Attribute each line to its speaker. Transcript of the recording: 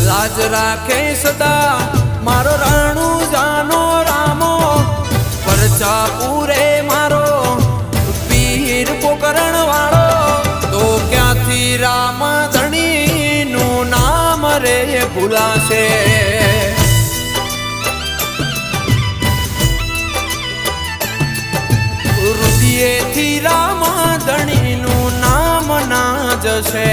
Speaker 1: લાજ રાખે સદા મારો રાણુ જાનો રામો પરચા પૂરે મારો પીર પોકરણ વાળો તો ક્યાંથી રામ ધણી નું નામ રે ભૂલાશે હૃદયેથી રામ ધણી નું નામ ના જશે